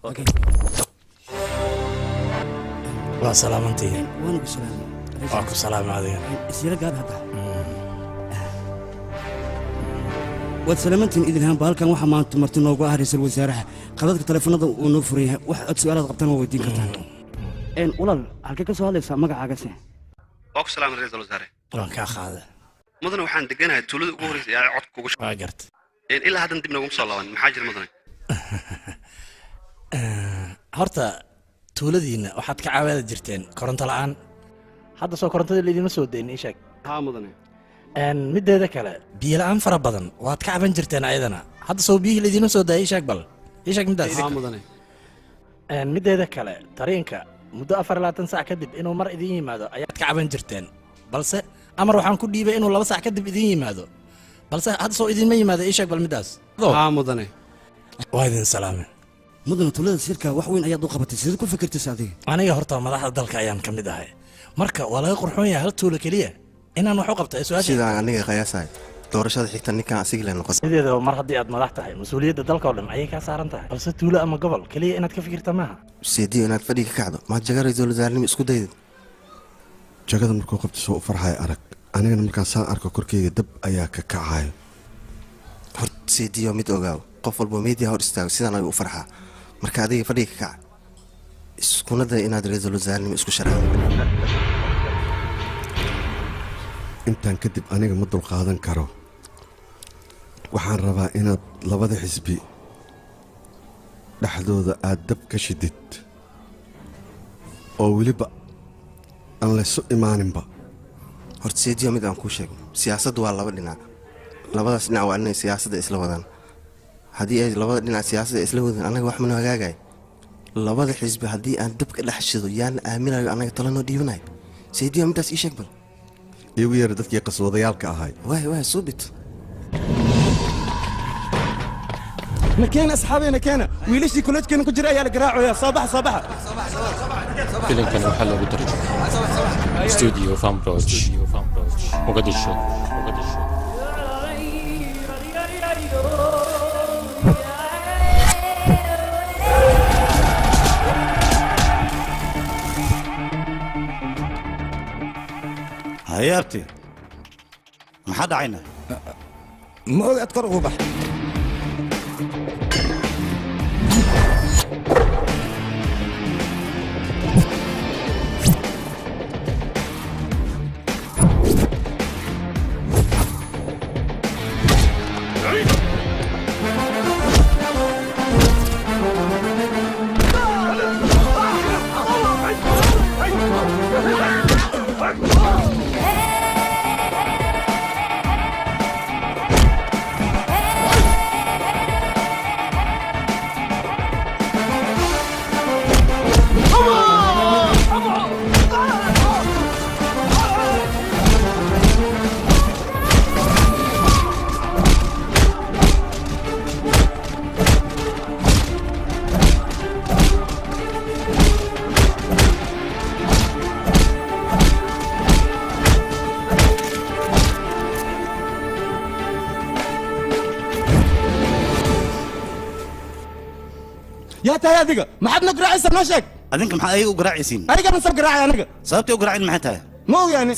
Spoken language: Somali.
اوكي waa salaamantiin وانا بسلام waa ku salaam adiga سيرة قاعد هذا وسلامتين إذن هم بالكم واحد ما تمرتين نوقع رئيس الوزراء قضيت تلفونات ونفريها واحد سؤالات قبتنا وودين كتان إن والله هالك سؤال ليس ما قاعد عكسه وقف سلام رئيس الوزراء waan kaa qaada مدن waxaan deganahay tuulada ugu horreysay ee cod kugu waa gart ilaa haddan dib noogu soo laaban maxaa jira mudane horta tuuladiina waxaad ka caawada jirteen koronto la'aan hadda soo korontada leedima soo deyn ii sheeg haa mudane mideeda kale biyo la'aan fara badan waad ka caban jirteen ayadana hadda soo biyihii leedima soo daayay ii sheeg bal ii sheeg midaas haa mudane mideeda kale tariinka muddo 24 saac kadib inuu mar idin yimaado ayaad ka caban jirteen balse amar waxaan ku dhiibay inuu 2 saac kadib idin yimaado balse hadda soo idin ma yimaado ii sheeg bal midaas haa mudane waa idin salaamay مدن تولد سيركا وحوين أياد قبتي سيرك فكرت سعدي aniga horta madaxda dalka ayaan ka mid ahay marka waa laga qurxoon yahay hal tuulo kaliya inaan wax u qabto su'aasha sidaan aniga qiyaasahay doorashada xigta ninkan asiga la noqon sideeda mar haddii aad madax tahay mas'uuliyadda dalka oo dhan ayay ka saaran tahay balse tuulo ama gobol kaliya inaad ka fikirta maaha sidii inaad fadhiga ka kacdo ma jaga ra'iisul wasaarnimo isku dayday jagada markuu qabto soo farxay arag anigana markaan saan arko korkeyga dab ayaa ka kacayo horta sidii mid ogaaw qof walba media hor istaago sidaan ay u farxaa marka adiga fadhiga ka kac iskuna day inaad ra'iisul wasaarnimo isku sharaxdo intaan kadib aniga ma dul qaadan karo waxaan rabaa inaad labada xisbi dhexdooda aad dab ka shidid oo weliba aan laysu imaaninba horta sidii mid aan kuu sheego siyaasaddu waa laba dhinac labadaas dhinac waa inay siyaasadda isla wadaan haddii ay labada dhinac siyaasadda isla wadaan anaga wax mana hagaagay labada xisbi haddii aan dab ka dhex shido yaan aaminayo anaga talo noo dhiibanayo sidii midaas ii sheeg bal igu yeera dadkii qaswadayaalka ahay waay suubit نكين أصحابي نكينا ويليش كلش كنا كجرا يا القراع يا صباح فيلم كان محل بدرج استوديو فام بروج مقدشو هيابتي ما حد عينه ما أذكر وبح يا تايا دقة ما حد نقرأ عيسى نشك أذنك محل أي قراع يسين أنا قبل سب قراع أنا صابتي قراعين محتها مو يعني